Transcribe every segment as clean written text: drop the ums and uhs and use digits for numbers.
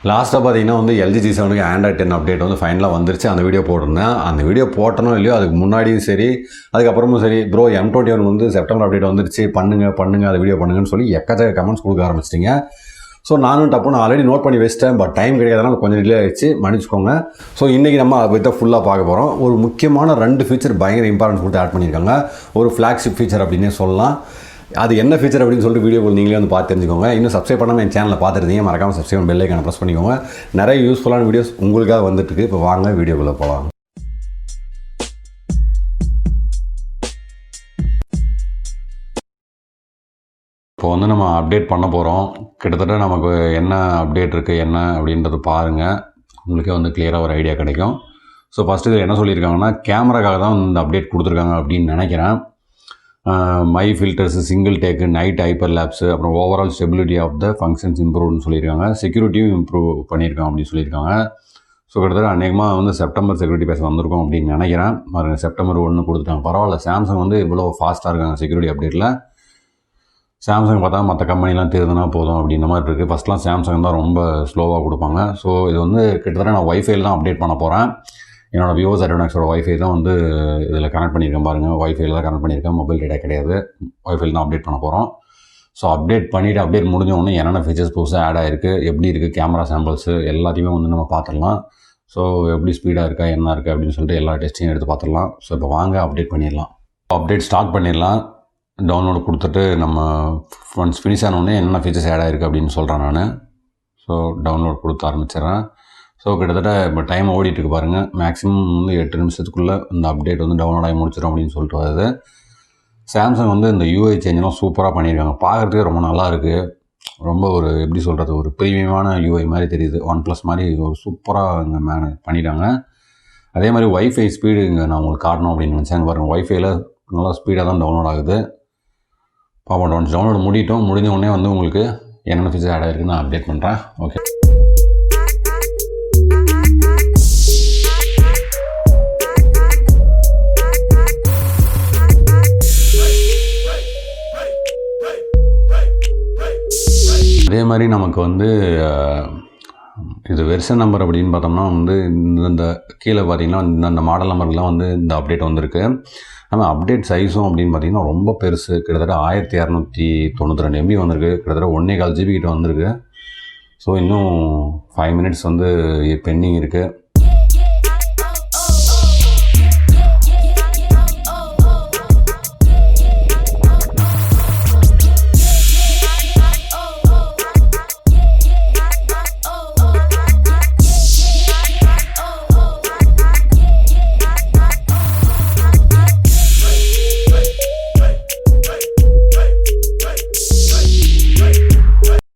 லாஸ்ட்டாக பார்த்தீங்கன்னா வந்து LG G7க்கு ஆண்ட்ராய்ட் 10 அப்டேட் வந்து ஃபைனலாக வந்துருச்சு. அந்த வீடியோ போட்டிருந்தேன். அந்த வீடியோ போட்டனோ இல்லையோ அதுக்கு முன்னாடியும் சரி அதுக்கப்புறமும் சரி ப்ரோ M21 வந்து செப்டம்பர் அப்டேட் வந்துருச்சு பண்ணுங்க அதை வீடியோ பண்ணுங்கன்னு சொல்லி எக்கச்சக்க கமெண்ட்ஸ் கொடுக்க ஆரம்பிச்சிட்டிங்க. ஸோ நானும் டப்புன்னு ஆல்ரெடி நோட் பண்ணி வச்சிட்டேன். பட் டைம் கிடைக்காதனால கொஞ்சம் டிலே ஆகிடுச்சு, மன்னிச்சுக்கோங்க. ஸோ இன்றைக்கி நம்ம அதை பற்றி ஃபுல்லாக பார்க்க போகிறோம். ஒரு முக்கியமான 2 ஃபீச்சர் பயங்கர இம்பார்ட்டன்ஸ் கொடுத்து ஆட் பண்ணியிருக்காங்க. ஒரு ஃப்ளாக்ஷிப் ஃபீச்சர் அப்படின்னே சொல்லலாம். அது என்ன ஃபீச்சர் அப்படின்னு சொல்லிட்டு வீடியோ நீங்களே வந்து பார்த்து தெரிஞ்சுக்கோங்க. இன்னும் சப்ஸ்கிரைப் பண்ணாமல் என் சேனலில் பார்த்துருந்தீங்க, மறக்காமல் சப்ஸ்கிரைப் பெல் ஐக்கானை ப்ரெஸ் பண்ணிக்கோங்க. நிறைய யூஸ்ஃபுல்லான வீடியோஸ் உங்களுக்காக வந்துட்டு. இப்போ வாங்க வீடியோக்குள்ளே போகலாம். இப்போ வந்து நம்ம அப்டேட் பண்ண போகிறோம். கிட்டத்தட்ட நமக்கு என்ன அப்டேட் இருக்குது என்ன அப்படின்றது பாருங்கள், உங்களுக்கே வந்து கிளியராக ஒரு ஐடியா கிடைக்கும். ஸோ ஃபஸ்ட்டு இது என்ன சொல்லியிருக்காங்கன்னா, கேமராக்காக தான் இந்த அப்டேட் கொடுத்துருக்காங்க அப்படின்னு நினைக்கிறேன். My filters, single take, night hyperlapse, அப்புறம் overall stability of the functions இம்ப்ரூவ்னு சொல்லியிருக்காங்க. செக்யூரிட்டியும் இம்ப்ரூவ் பண்ணியிருக்காங்க அப்படின்னு சொல்லியிருக்காங்க. ஸோ கிட்டத்தட்ட அநேகமாக வந்து செப்டம்பர் செக்யூரிட்டி பேஸ் வந்திருக்கும் அப்படின்னு நினைக்கிறேன். பாருங்கள், செப்டம்பர் 1 கொடுத்துட்டாங்க. பரவாயில்ல, சாம்சங் வந்து இவ்வளோ ஃபாஸ்ட்டாக இருக்காங்க செக்யூரிட்டி அப்டேட்டில். சாம்சங் பார்த்தா மற்ற கம்பெனிலாம் திருதுனா போதும் அப்படின்ற மாதிரி இருக்குது. ஃபஸ்ட்லாம் சாம்சங் தான் ரொம்ப ஸ்லோவாக கொடுப்பாங்க. ஸோ இது வந்து கிட்டத்தட்ட நான் ஒய்ஃபைல தான் அப்டேட் பண்ண போகிறேன். என்னோடய விவோஸ் அட்வான்ஸோட ஒய்ஃபை தான் வந்து இதில் கனெக்ட் பண்ணியிருக்கேன். பாருங்கள், ஒய்ஃபைல தான் கனெக்ட் பண்ணியிருக்கேன், மொபைல் டேட்டா கிடையாது. ஒய்ஃபைல தான் அப்டேட் பண்ண போகிறோம். ஸோ அப்டேட் பண்ணிவிட்டு அப்டேட் முடிஞ்ச உடனே என்னென்ன ஃபீச்சர்ஸ் புதுசாக ஆட் ஆகிருக்கு, எப்படி இருக்குது, கேமரா சாம்பிள்ஸு எல்லாத்தையுமே வந்து நம்ம பார்த்துடலாம். ஸோ எப்படி ஸ்பீடாக இருக்கா என்ன இருக்குது அப்படின்னு சொல்லிட்டு எல்லா டெஸ்ட்டையும் எடுத்து பார்த்துடலாம். ஸோ இப்போ வாங்க அப்டேட் பண்ணிடலாம். அப்டேட் ஸ்டார்ட் பண்ணிடலாம். டவுன்லோடு கொடுத்துட்டு நம்ம ஒன்ஸ் ஃபினிஷ் ஆனோடனே என்னென்ன ஃபீச்சர்ஸ் ஆட் ஆகிருக்கு அப்படின்னு சொல்கிறேன் நான். ஸோ டவுன்லோட் கொடுத்து ஆரம்பிச்சிடுறேன். ஸோ கிட்டத்தட்ட இப்போ டைம் ஓடிட்டுருக்கு பாருங்கள். மேக்ஸிமம் வந்து 8 நிமிஷத்துக்குள்ளே இந்த அப்டேட் வந்து டவுன்லோட் ஆகி முடிச்சிடும் அப்படின்னு சொல்லிட்டு வருது. சாம்சங் வந்து இந்த UI சேஞ்செலாம் சூப்பராக பண்ணியிருக்காங்க. பார்க்குறதுக்கே ரொம்ப நல்லா இருக்குது. ரொம்ப ஒரு எப்படி சொல்கிறது, ஒரு ப்ரீமியமான UI மாதிரி தெரியுது. OnePlus மாதிரி ஒரு சூப்பராக இங்கே பண்ணிட்டாங்க. அதே மாதிரி ஒய்ஃபை ஸ்பீடு இங்கே நான் உங்களுக்கு காட்டணும் அப்படின்னு நினச்சேன். பாருங்கள், ஒய்ஃபைல நல்லா ஸ்பீடாக தான் டவுன்லோட் ஆகுது. பாப்போம், ஒன்ஸ் டவுன்லோட் முடிஞ்ச உடனே வந்து உங்களுக்கு என்னென்ன ஃபீச்சர் ஆட் ஆகிருக்குன்னு நான் அப்டேட் பண்ணுறேன். ஓகே, அதே மாதிரி நமக்கு வந்து இது வெர்ஷன் நம்பர் அப்படின்னு பார்த்தோம்னா வந்து இந்த கீழே பார்த்தீங்கன்னா இந்த மாடல் நம்பர்லாம் வந்து இந்த அப்டேட் வந்திருக்கு. நம்ம அப்டேட் சைஸும் அப்படின்னு பார்த்தீங்கன்னா ரொம்ப பெருசு. கிட்டத்தட்ட 1292 MB வந்திருக்கு. கிட்டத்தட்ட 1.25 GB கிட்ட வந்திருக்கு. ஸோ இன்னும் 5 minutes வந்து பெண்டிங் இருக்குது.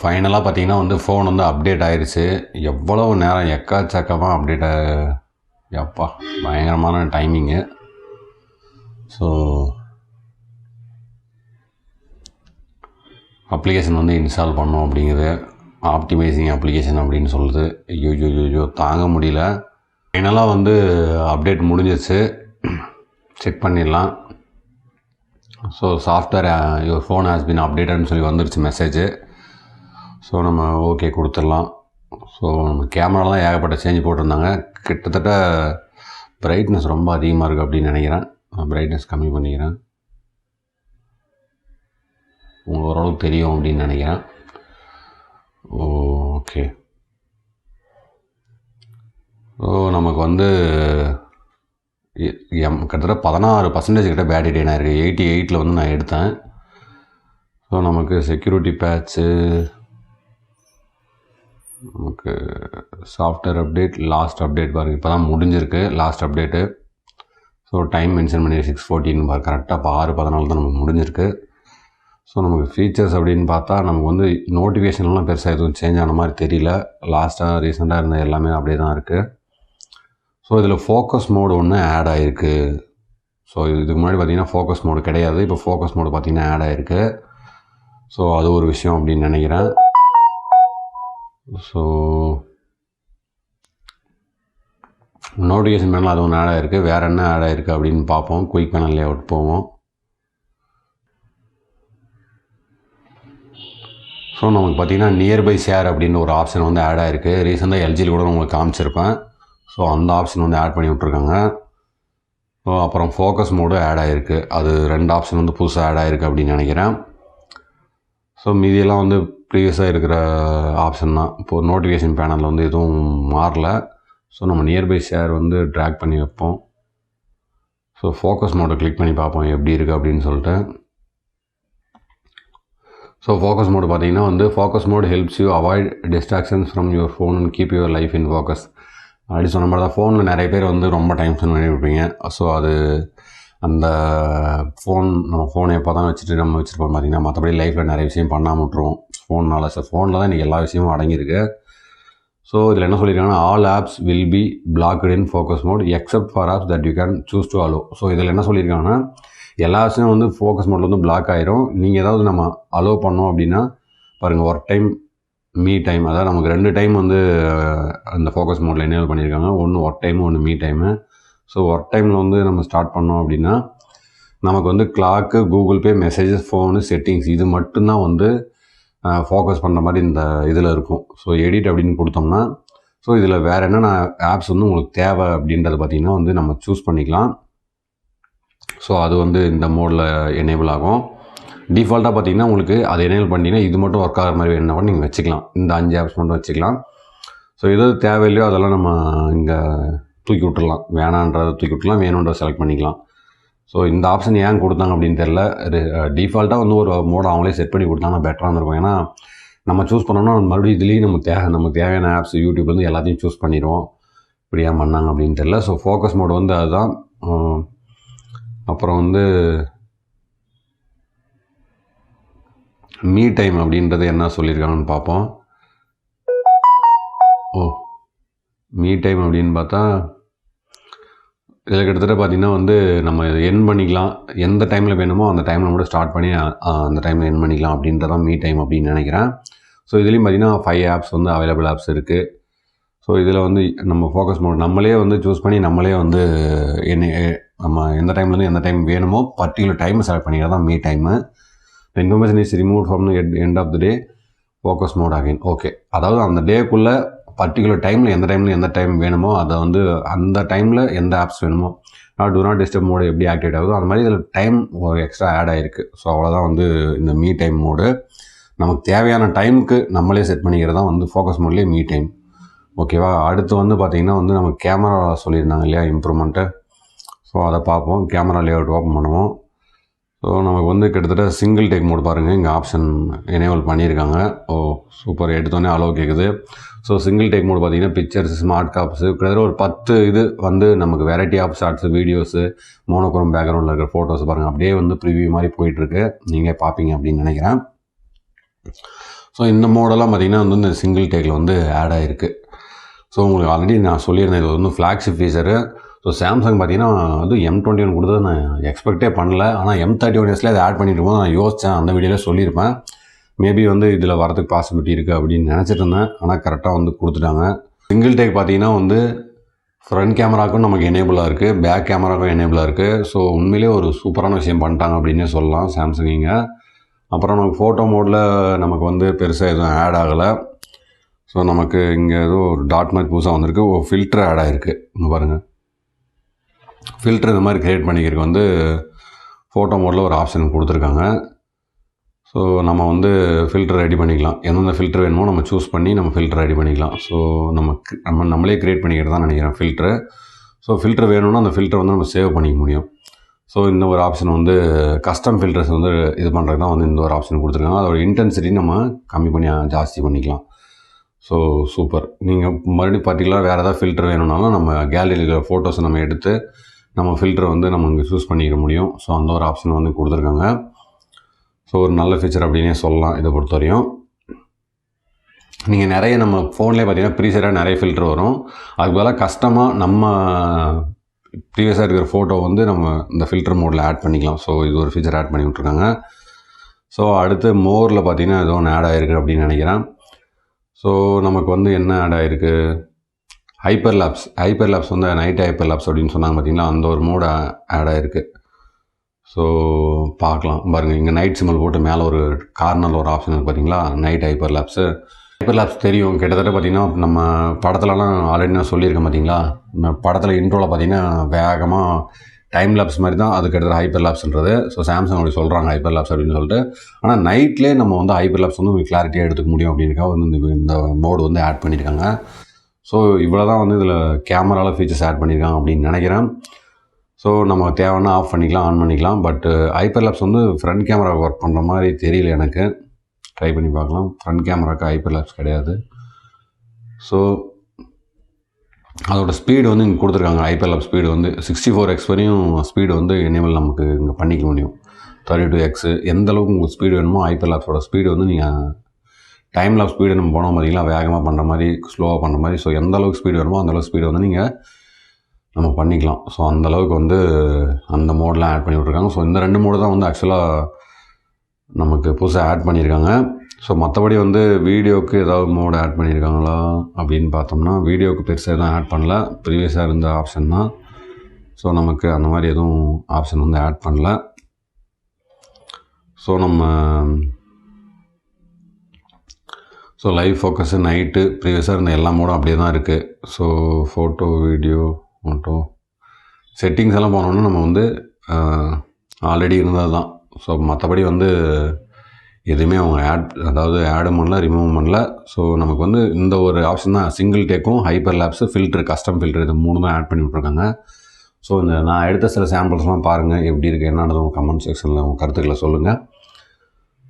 ஃபைனலாக பார்த்தீங்கன்னா வந்து ஃபோன் வந்து அப்டேட் ஆயிடுச்சு. எவ்வளவு நேரம் எக்காச்சக்கமாக அப்டேட் எப்பா பயங்கரமான டைமிங்கு. ஸோ அப்ளிகேஷன் வந்து இன்ஸ்டால் பண்ணோம் அப்படிங்குது. ஆப்டிமைசிங் அப்ளிகேஷன் அப்படின்னு சொல்லுது. ஐயோ தாங்க முடியல. ஃபைனலாக வந்து அப்டேட் முடிஞ்சிச்சு. செக் பண்ணிடலாம். So software your phone has been அப்டேட்டட்னு சொல்லி வந்துருச்சு மெசேஜு. ஸோ நம்ம ஓகே கொடுத்துடலாம். ஸோ நம்ம கேமராலாம் ஏகப்பட்ட சேஞ்ச் போட்டிருந்தாங்க. கிட்டத்தட்ட பிரைட்னஸ் ரொம்ப அதிகமாக இருக்குது அப்படின்னு நினைக்கிறேன். பிரைட்னஸ் கம்மி பண்ணிக்கிறேன், உங்களுக்கு ஓரளவுக்கு தெரியும் அப்படின்னு நினைக்கிறேன். ஓகே, ஸோ நமக்கு வந்து கிட்டத்தட்ட 16% கிட்ட பேட்டரி ட்ரெயின் ஆகிருக்கு. 88 வந்து நான் எடுத்தேன். ஸோ நமக்கு செக்யூரிட்டி பேட்ச்சு, நமக்கு சாஃப்ட்வேர் அப்டேட், லாஸ்ட் அப்டேட் பாருங்கள் இப்போ தான் முடிஞ்சிருக்கு last update. So time mention பண்ணி 6:14 பாரு, கரெக்டாக இப்போ 6:14 தான் நமக்கு முடிஞ்சிருக்கு. ஸோ நமக்கு ஃபீச்சர்ஸ் அப்படின்னு பார்த்தா நமக்கு வந்து நோட்டிஃபிகேஷன்லாம் பெருசாக எதுவும் சேஞ்ச் ஆன மாதிரி தெரியல. லாஸ்ட்டாக ரீசெண்டாக இருந்த எல்லாமே அப்படியே தான் இருக்குது. ஸோ இதில் ஃபோக்கஸ் மோடு ஒன்று ஆட் ஆகிருக்கு. ஸோ இதுக்கு முன்னாடி பார்த்திங்கன்னா ஃபோக்கஸ் மோடு கிடையாது. இப்போ ஃபோக்கஸ் மோடு பார்த்திங்கன்னா ஆட் ஆகிருக்கு. ஸோ அது ஒரு விஷயம் அப்படின்னு நினைக்கிறேன். ஸோ நோட்டிஃபிகேஷன் பேனல் அது ஒன்று ஆட் ஆகிருக்கு. வேறு என்ன ஆட் ஆகிருக்கு அப்படின்னு பார்ப்போம். குயிக் பேனல் லேஅவுட் போவோம். ஸோ நமக்கு பார்த்திங்கன்னா நியர்பை ஷேர் அப்படின்னு ஒரு ஆப்ஷன் வந்து ஆட் ஆகிருக்கு. ரீசெண்டாக எல்ஜியில் கூட உங்களுக்கு காமிச்சிருப்பேன். ஸோ அந்த ஆப்ஷன் வந்து ஆட் பண்ணி விட்ருக்காங்க. ஸோ அப்புறம் ஃபோக்கஸ் மோடு ஆட் ஆகிருக்கு. அது 2 ஆப்ஷன் வந்து புதுசாக ஆட் ஆகிருக்கு அப்படின்னு நினைக்கிறேன். ஸோ மீதியெல்லாம் வந்து ப்ரீவியஸாக இருக்கிற ஆப்ஷன் தான். இப்போது நோட்டிஃபிகேஷன் பேனலில் வந்து எதுவும் மாறல. ஸோ நம்ம நியர்பை ஷேர் வந்து ட்ராக் பண்ணி வைப்போம். ஸோ ஃபோக்கஸ் மோடை கிளிக் பண்ணி பார்ப்போம் எப்படி இருக்குது அப்படின்னு சொல்லிட்டு. ஸோ ஃபோக்கஸ் மோடு பார்த்தீங்கன்னா வந்து focus mode helps you avoid distractions from your phone and keep your life in focus. அப்படி சொன்ன மாதிரி தான் ஃபோனில் நிறைய பேர் வந்து ரொம்ப டைம் ஸ்பெண்ட் பண்ணி இருப்பீங்க. ஸோ அது அந்த நம்ம ஃபோனை எப்போ தான் நம்ம வச்சுருப்போம் பார்த்திங்கன்னா, மற்றபடி லைஃப்பில் நிறைய விஷயம் பண்ணாமல் விட்ருவோம் ஃபோன்னால். ஸோ ஃபோனில் தான் இன்றைக்கி எல்லா விஷயமும் அடங்கியிருக்கு. ஸோ இதில் என்ன சொல்லியிருக்காங்கன்னா, all apps will be blocked in focus mode except for apps that you can choose to allow. So இதில் என்ன சொல்லியிருக்காங்கன்னா, எல்லா ஆப்ஷனும் வந்து ஃபோக்கஸ் மோடில் வந்து பிளாக் ஆகிரும். நீங்கள் ஏதாவது நம்ம அலோவ் பண்ணோம் அப்படின்னா பாருங்கள், ஒர்க் டைம், மீ டைம், அதாவது நமக்கு 2 டைம் வந்து அந்த ஃபோக்கஸ் மோடில் எனேபிள் பண்ணியிருக்காங்க. ஒன்று ஒர்க் டைமு, ஒன்று மீ டைமு. ஸோ ஒர்க் டைமில் வந்து நம்ம ஸ்டார்ட் பண்ணோம் அப்படின்னா நமக்கு வந்து clock, Google Pay, messages, phone, settings இது மட்டும்தான் வந்து ஃபோக்கஸ் பண்ணுற மாதிரி இந்த இதில் இருக்கும். ஸோ எடிட் அப்படின்னு கொடுத்தோம்னா ஸோ இதில் வேறு என்னென்ன ஆப்ஸ் வந்து உங்களுக்கு தேவை அப்படின்றத பார்த்திங்கன்னா வந்து நம்ம சூஸ் பண்ணிக்கலாம். ஸோ அது வந்து இந்த மோடில் எனேபிள் ஆகும். டிஃபால்ட்டாக பார்த்தீங்கன்னா உங்களுக்கு அதை எனேபிள் பண்ணிங்கன்னா இது மட்டும் ஒர்க் ஆகிற மாதிரி வேணும்னா கூட நீங்கள் வச்சுக்கலாம். இந்த 5 ஆப்ஸ் மட்டும் வச்சுக்கலாம். ஸோ எது தேவையில்லையோ அதெல்லாம் நம்ம இங்கே தூக்கி விட்டுடலாம். வேணான்றதை தூக்கி விட்டுலாம், வேணுன்றதை செலக்ட் பண்ணிக்கலாம். ஸோ இந்த ஆப்ஷன் ஏன் கொடுத்தாங்க அப்படின்னு தெரில. டிஃபால்ட்டாக வந்து ஒரு மோடை அவங்களே செட் பண்ணி கொடுத்தாங்கன்னா பெட்டராக இருந்திருக்கும். ஏன்னா நம்ம சூஸ் பண்ணோம்னா மறுபடியும் இதுலேயும் நமக்கு தேவையான ஆப்ஸ் யூடியூப்லேருந்து எல்லாத்தையும் சூஸ் பண்ணிடுவோம். இப்படி ஏன் பண்ணாங்க அப்படின்னு தெரில. ஸோ ஃபோக்கஸ் மோடு வந்து அதுதான். அப்புறம் வந்து மீ டைம் அப்படின்றது என்ன சொல்லியிருக்காங்கன்னு பார்ப்போம். மீ டைம் அப்படின்னு பார்த்தா இதில் கிட்டத்தட்ட பார்த்திங்கன்னா வந்து நம்ம என் பண்ணிக்கலாம். எந்த டைமில் வேணுமோ அந்த டைமில் கூட ஸ்டார்ட் பண்ணி அந்த டைமில் என் பண்ணிக்கலாம் அப்படின்றதான் மீ டைம் அப்படின்னு நினைக்கிறேன். ஸோ இதுலேயும் பார்த்திங்கன்னா 5 ஆப்ஸ் வந்து அவைலபிள் ஆப்ஸ் இருக்குது. ஸோ இதில் வந்து நம்ம ஃபோக்கஸ் மோட் நம்மளே வந்து சூஸ் பண்ணி நம்மளே வந்து நம்ம எந்த டைம்லேருந்து எந்த டைம் வேணுமோ பர்டிகுலர் டைம் செலக்ட் பண்ணிக்கிறது தான் me time. Information is remove from end of the day focus mode again. Okay, அதாவது அந்த டேக்குள்ளே பர்டிகுலர் டைமில் எந்த டைம் வேணுமோ அதை வந்து அந்த டைமில் எந்த ஆப்ஸ் வேணுமோ டூ நாட் டிஸ்டர்ப் மோடு எப்படி ஆக்டிவேட் ஆகுதோ அந்த மாதிரி இதில் டைம் ஒரு எக்ஸ்ட்ரா ஆட் ஆகிருக்கு. ஸோ அவ்வளோதான் வந்து இந்த மீ டைம் மோடு. நமக்கு தேவையான டைமுக்கு நம்மளே செட் பண்ணிக்கிறது தான் வந்து ஃபோக்கஸ் மோட்லேயே மீ டைம். ஓகேவா? அடுத்து வந்து பார்த்திங்கன்னா வந்து நம்ம கேமரா சொல்லியிருந்தாங்க இல்லையா, இம்ப்ரூவ்மெண்ட்டு. ஸோ அதை பார்ப்போம். கேமரா லேஅவுட் ஓப்பன் பண்ணுவோம். ஸோ நமக்கு வந்து கிட்டத்தட்ட சிங்கிள் டேக் மோடு பாருங்கள் இங்கே ஆப்ஷன் எனேபிள் பண்ணியிருக்காங்க. சூப்பர், எடுத்தோடனே அலோவ் கேட்குது. ஸோ சிங்கிள் டேக் மோடு பார்த்திங்கன்னா பிக்சர்ஸ், ஸ்மார்ட் காப்ஸு, கிட்டத்தட்ட ஒரு 10 இது வந்து நமக்கு variety of shorts, videos, monochrome பேக்ரவுண்டில் இருக்கிற ஃபோட்டோஸ் பாருங்கள் அப்படியே வந்து ப்ரிவியூ மாதிரி போயிட்டுருக்கு. நீங்களே பார்ப்பீங்க அப்படின்னு நினைக்கிறேன். ஸோ இந்த மோடெல்லாம் பார்த்திங்கன்னா வந்து இந்த சிங்கிள் டேக்கில் வந்து ஆட் ஆகிருக்கு. ஸோ உங்களுக்கு ஆல்ரெடி நான் சொல்லியிருந்தேன், இது வந்து ஃப்ளாக்ஷிப் ஃபீச்சரு. ஸோ சாம்சங் பார்த்திங்கன்னா அது M21 கொடுத்தது நான் எக்ஸ்பெக்டே பண்ணல. ஆனால் M31 அதை ஆட் பண்ணிட்டு இருக்கும்போது நான் யோசித்தேன், அந்த வீடியோவில் சொல்லியிருப்பேன். மேபி வந்து இதில் வரதுக்கு பாசிபிலிட்டி இருக்குது அப்படின்னு நினச்சிட்டு இருந்தேன். ஆனால் கரெக்டாக வந்து கொடுத்துட்டாங்க. சிங்கிள் டேக் பார்த்திங்கன்னா வந்து ஃப்ரண்ட் கேமராவுக்கும் நமக்கு எனேபிளாக இருக்குது, பேக் கேமராவுக்கும் எனேபிளாக இருக்குது. ஸோ உண்மையிலே ஒரு சூப்பரான விஷயம் பண்ணிட்டாங்க அப்படின்னே சொல்லலாம் சாம்சங் இங்கே. அப்புறம் நமக்கு ஃபோட்டோ மோடில் நமக்கு வந்து பெருசாக எதுவும் ஆட் ஆகலை. ஸோ நமக்கு இங்கே ஏதோ ஒரு டாட் மாதிரி புதுசாக வந்திருக்கு. ஒரு ஃபில்ட்ரு ஆட் ஆகிருக்கு. இங்கே பாருங்கள், ஃபில்ட்ரு இந்த மாதிரி க்ரியேட் பண்ணிக்கிறதுக்கு வந்து ஃபோட்டோ மோடில் ஒரு ஆப்ஷன் கொடுத்துருக்காங்க. ஸோ நம்ம வந்து ஃபில்டர் ரெடி பண்ணிக்கலாம். எந்தெந்த ஃபில்ட்ரு வேணுமோ நம்ம சூஸ் பண்ணி நம்ம ஃபில்டர் ரெடி பண்ணிக்கலாம். ஸோ நம்மளே க்ரியேட் பண்ணிக்கிறது தான் நினைக்கிறேன் ஃபில்ட்ரு. ஸோ ஃபில்ட்ரு வேணும்னா அந்த ஃபில்டரை வந்து நம்ம சேவ் பண்ணிக்க முடியும். ஸோ இந்த ஒரு ஆப்ஷன் வந்து கஸ்டம் ஃபில்டர்ஸ் வந்து இது பண்ணுறது தான் வந்து இந்த ஒரு ஆப்ஷன் கொடுத்துருக்காங்க. அதோட இன்டென்சிட்டி நம்ம கம்மி பண்ணி ஜாஸ்தி பண்ணிக்கலாம். So super. நீங்கள் மறுபடியும் பர்டிகுலராக வேறு ஏதாவது ஃபில்டர் வேணும்னாலும் நம்ம கேலரியில் இருக்கிற ஃபோட்டோஸை நம்ம எடுத்து நம்ம ஃபில்டரை வந்து நம்ம இங்கே சூஸ் பண்ணிக்க முடியும். ஸோ அந்த ஒரு ஆப்ஷன் வந்து கொடுத்துருக்காங்க. ஸோ ஒரு நல்ல ஃபீச்சர் அப்படின்னே சொல்லலாம் இதை பொறுத்தவரையும். நீங்கள் நிறைய நம்ம ஃபோன்லேயே பார்த்தீங்கன்னா ப்ரீசெட்டாக நிறைய ஃபில்டர் வரும். அதுக்கு பதிலாக கஸ்டமாக நம்ம ப்ரீவியஸாக இருக்கிற ஃபோட்டோ வந்து நம்ம இந்த ஃபில்டர் மோடில் ஆட் பண்ணிக்கலாம். ஸோ இது ஒரு ஃபீச்சர் ஆட் பண்ணி விட்ருக்காங்க. ஸோ அடுத்து மோரில் பார்த்தீங்கன்னா ஏதோ ஒன்று ஆட் ஆகிருக்கு அப்படின்னு நினைக்கிறேன். ஸோ நமக்கு வந்து என்ன ஆட் ஆகிருக்கு, ஹைப்பர் லேப்ஸ் வந்து நைட் ஹைப்பர் லேப்ஸ் அப்படின்னு சொன்னாங்க பார்த்தீங்களா, அந்த ஒரு மோடு ஆட் ஆகிருக்கு. ஸோ பார்க்கலாம் பாருங்கள், இங்கே நைட் சிம்பிள் போட்டு மேலே ஒரு கார்னரில் ஒரு ஆப்ஷன் இருக்குது பார்த்தீங்களா, நைட் ஹைப்பர் லேப்ஸ் தெரியும். கிட்டத்தட்ட பார்த்திங்கன்னா நம்ம படத்துலலாம் ஆல்ரெடி நான் சொல்லியிருக்கேன் பார்த்தீங்களா, படத்தில் இன்ட்ரோவில் பார்த்திங்கன்னா வேகமாக டைம் லேப்ஸ் மாதிரி தான் அது கிட்டத்தட்ட ஹைப்பர் லேப்ஸ்ன்றது. ஸோ சாம்சங் அப்படி சொல்கிறாங்க ஹைப்பர் லேப்ஸ் அப்படின்னு சொல்லிட்டு. ஆனால் நைட்லேயே நம்ம வந்து ஹைப்பர் லேப்ஸ் வந்து கிளாரிட்டியாக எடுத்துக்க முடியும் அப்படின்னுக்காக வந்து இந்த மோடு வந்து ஆட் பண்ணியிருக்காங்க. ஸோ இவ்வளோ தான் வந்து இதில் கேமராவில் ஃபீச்சர்ஸ் ஆட் பண்ணியிருக்காங்க அப்படின்னு நினைக்கிறேன். ஸோ நம்ம தேவைன்னா ஆஃப் பண்ணிக்கலாம், ஆன் பண்ணிக்கலாம். பட் ஹைப்பர் லேப்ஸ் வந்து ஃப்ரண்ட் கேமரா ஒர்க் பண்ணுற மாதிரி தெரியல எனக்கு. ட்ரை பண்ணி பார்க்கலாம். ஃப்ரண்ட் கேமராவுக்கு ஹைப்பர் லேப்ஸ் கிடையாது. ஸோ அதோட ஸ்பீடு வந்து இங்கே கொடுத்துருக்காங்க. ஹைப்பர் லேப் ஸ்பீடு வந்து 64x வரையும் ஸ்பீடு வந்து எனேபிள் நமக்கு இங்கே பண்ணிக்க முடியும். 32x எந்த அளவுக்கு உங்களுக்கு ஸ்பீடு வேணுமோ ஹைப்பர் லேப்ஸோட ஸ்பீடு வந்து நீங்கள் டைம் லேப் ஸ்பீடு நம்ம போனோம் பார்த்தீங்களா, வேகமாக பண்ணுற மாதிரி ஸ்லோவாக பண்ணுற மாதிரி. ஸோ எந்த அளவுக்கு ஸ்பீடு வேணுமோ அந்தளவுக்கு ஸ்பீடு வந்து நீங்கள் நம்ம பண்ணிக்கலாம். ஸோ அந்தளவுக்கு வந்து அந்த மோடெலாம் ஆட் பண்ணி விட்ருக்காங்க. ஸோ இந்த 2 மோடு தான் வந்து ஆக்சுவலாக நமக்கு புதுசாக ஆட் பண்ணியிருக்காங்க. ஸோ மற்றபடி வந்து வீடியோவுக்கு ஏதாவது மோடு ஆட் பண்ணியிருக்காங்களா அப்படின்னு பார்த்தோம்னா, வீடியோவுக்கு பெருசாக எதுவும் ஆட் பண்ணல. ப்ரீவியஸாக இருந்த ஆப்ஷன் தான். ஸோ நமக்கு அந்த மாதிரி எதுவும் ஆப்ஷன் வந்து ஆட் பண்ணல. ஸோ லைவ் ஃபோக்கஸு நைட்டு ப்ரீவியஸாக இருந்த எல்லா மோடும் அப்படியே தான் இருக்குது. ஸோ ஃபோட்டோ வீடியோ செட்டிங்ஸ் எல்லாம் போனோன்னா நம்ம வந்து ஆல்ரெடி இருந்தது தான். ஸோ மற்றபடி வந்து எதுவுமே அவங்க ஆடும் பண்ணல, ரிமூவ் பண்ணல. ஸோ நமக்கு வந்து இந்த ஒரு ஆப்ஷன் தான், சிங்கிள் டேக்கும் hyperlapse filter, custom filter, இது 3 தான் ஆட் பண்ணி விட்ருக்காங்க. ஸோ இந்த நான் எடுத்த சில சாம்பிள்ஸ்லாம் பாருங்கள், எப்படி இருக்குது என்னன்னு உங்கள் கமெண்ட் செக்ஷனில் உங்கள் கருத்துக்களை சொல்லுங்கள்.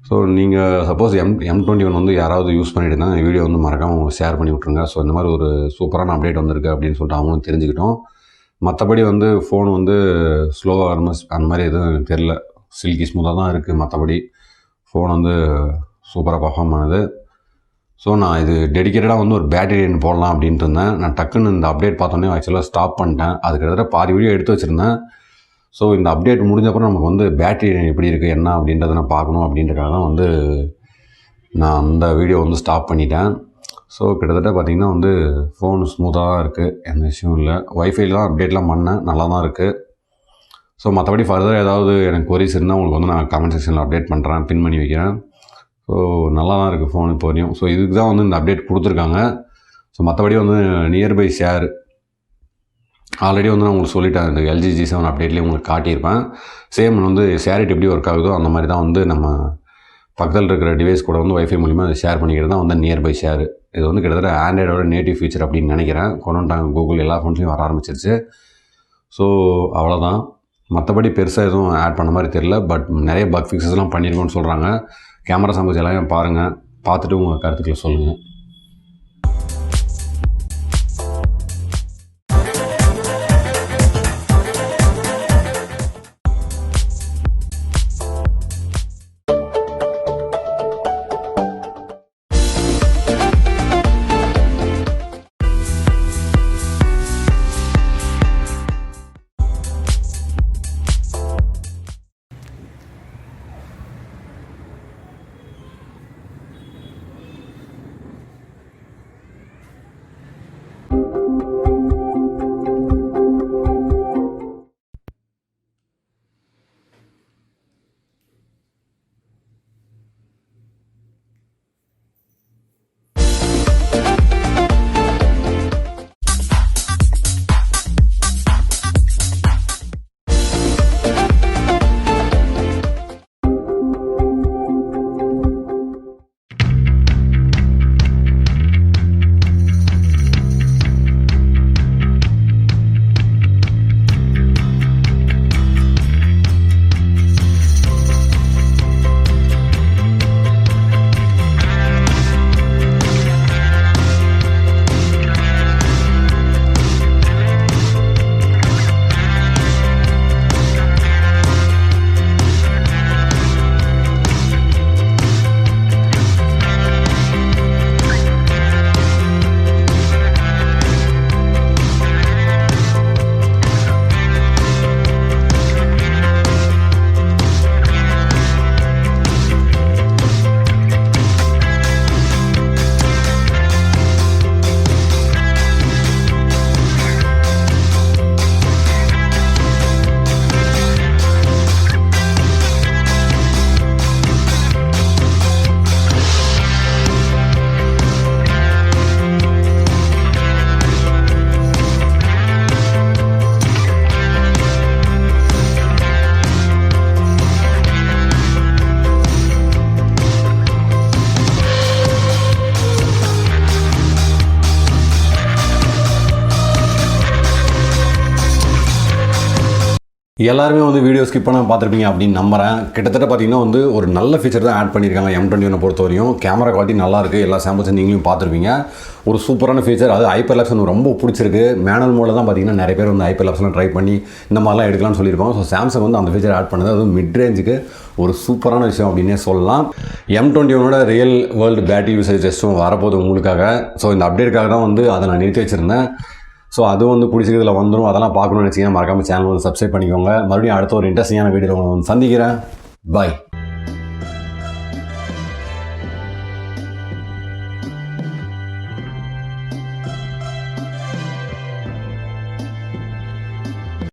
ஸோ நீங்கள் சப்போஸ் M21 வந்து யாராவது யூஸ் பண்ணிட்டு இருந்தால் வீடியோ வந்து மறக்காமல் ஷேர் பண்ணி விட்ருங்க. ஸோ இந்த மாதிரி ஒரு சூப்பரான அப்டேட் வந்திருக்கு அப்படின்னு சொல்லிட்டு அவங்களும் தெரிஞ்சுக்கிட்டோம். மற்றபடி வந்து ஃபோன் வந்து ஸ்லோவாக அந்த மாதிரி எதுவும் எனக்கு தெரில, சில்கி ஸ்மூத்தாக தான் இருக்குது. மற்றபடி ஃபோன் வந்து சூப்பராக பர்ஃபார்ம் பண்ணுது. ஸோ நான் இது டெடிக்கேட்டடாக வந்து ஒரு பேட்டரி போடலாம் அப்படின்ட்டு இருந்தேன். நான் டக்குன்னு இந்த அப்டேட் பார்த்தோன்னே ஆக்சுவலாக ஸ்டாப் பண்ணிட்டேன். அது கிட்டத்தட்ட பாதி வீடியோ எடுத்து வச்சுருந்தேன். ஸோ இந்த அப்டேட் முடிஞ்சப்பறம் நமக்கு வந்து பேட்டரி எப்படி இருக்குது என்ன அப்படின்றத நான் பார்க்கணும் அப்படின்றக்காக தான் வந்து நான் அந்த வீடியோ வந்து ஸ்டாப் பண்ணிட்டேன். ஸோ கிட்டத்தட்ட பார்த்திங்கன்னா வந்து ஃபோன் ஸ்மூத்தாக தான் இருக்குது, எந்த விஷயம் இல்லை. ஒய்ஃபைல தான் அப்டேட்லாம் பண்ணேன், நல்லா தான் இருக்குது. ஸோ மற்றபடி ஃபர்தர் ஏதாவது எனக்கு கொரிஸ் இருந்தால் உங்களுக்கு வந்து நான் கமெண்ட் செக்ஷனில் அப்டேட் பண்ணுறேன், பின் பண்ணி வைக்கிறேன். ஸோ நல்லா தான் இருக்குது ஃபோன் இப்போ வரையும். ஸோ இதுக்கு தான் வந்து இந்த அப்டேட் கொடுத்துருக்காங்க. ஸோ மற்றபடி வந்து நியர்பை ஷேர் ஆல்ரெடி வந்து நான் உங்களுக்கு சொல்லிட்டேன், இந்த LG G7 அப்டேட்லேயே உங்களுக்கு காட்டியிருப்பேன். சேம் வந்து ஷேரிட் எப்படி ஒர்க் ஆகுதோ அந்த மாதிரி தான் வந்து நம்ம பக்கத்தில் இருக்கிற டிவைஸ் கூட வந்து ஒய்ஃபை மூலிமா அதை ஷேர் பண்ணிக்கிறது தான் வந்து நியர்பை ஷேர். இது வந்து கிட்டத்தட்ட ஆண்ட்ராய்டோட நேட்டிவ் ஃபீச்சர் அப்படின்னு நினைக்கிறேன். கொண்டு வந்துட்டாங்க, கூகுள் எல்லா ஃபோன்ஸ்லையும் வர ஆரம்பிச்சிருச்சு. ஸோ அவ்வளோதான். மற்றபடி பெருசாக எதுவும் ஆட் பண்ண மாதிரி தெரியல. பட் நிறைய பக் ஃபிக்ஸஸ்லாம் பண்ணியிருக்கோன்னு சொல்கிறாங்க. கேமரா சம்பவம் எல்லாமே பாருங்கள், பார்த்துட்டு உங்கள் கருத்துக்களை சொல்லுங்கள். எல்லாருமே வந்து வீடியோ ஸ்கிப் பண்ண பார்த்துருப்பீங்க அப்படின்னு நம்புறேன். கிட்டத்தட்ட பார்த்தீங்கன்னா வந்து ஒரு நல்ல ஃபீச்சர் தான் ஆட் பண்ணியிருக்காங்க M21 பொறுத்தவரையும். கேமரா குவாலிட்டி நல்லாயிருக்கு, எல்லா சாம்பிள்ஸும் நீங்களும் பார்த்துருப்பீங்க. ஒரு சூப்பரான ஃபீச்சர், அது ஹைப்பர்லாப்ஸ் எனக்கு ரொம்ப பிடிச்சிருக்கு. மேனுவல் மோடில் தான் பார்த்தீங்கன்னா நிறைய பேர் வந்து ஹைப்பர்லாப்ஸ்லாம் ட்ரை பண்ணி இந்த மாதிரிலாம் எடுக்கலாம்னு சொல்லியிருப்பாங்க. ஸோ சாம்சங் வந்து அந்த ஃபீச்சர் ஆட் பண்ணது அதுவும் மிட் ரேஞ்சுக்கு ஒரு சூப்பரான விஷயம் அப்படின்னே சொல்லலாம். M21 real world battery usage டெஸ்ட்டும் வரப்போகுது உங்களுக்காக. ஸோ இந்த அப்டேட்டுக்காக தான் வந்து அதை நான் நிறுத்தி வச்சுருந்தேன். ஸோ அது வந்து பிடிச்சிக்கிறதுல வந்துடும். அதெல்லாம் பார்க்கணும்னு நினச்சிங்கன்னா மறக்காமல் சேனல் வந்து சப்ஸ்கிரைப் பண்ணிக்கோங்க. மறுபடியும் அடுத்த ஒரு இன்ட்ரெஸ்டிங்கான வீடியோவில் வந்து சந்திக்கிறேன். பாய்.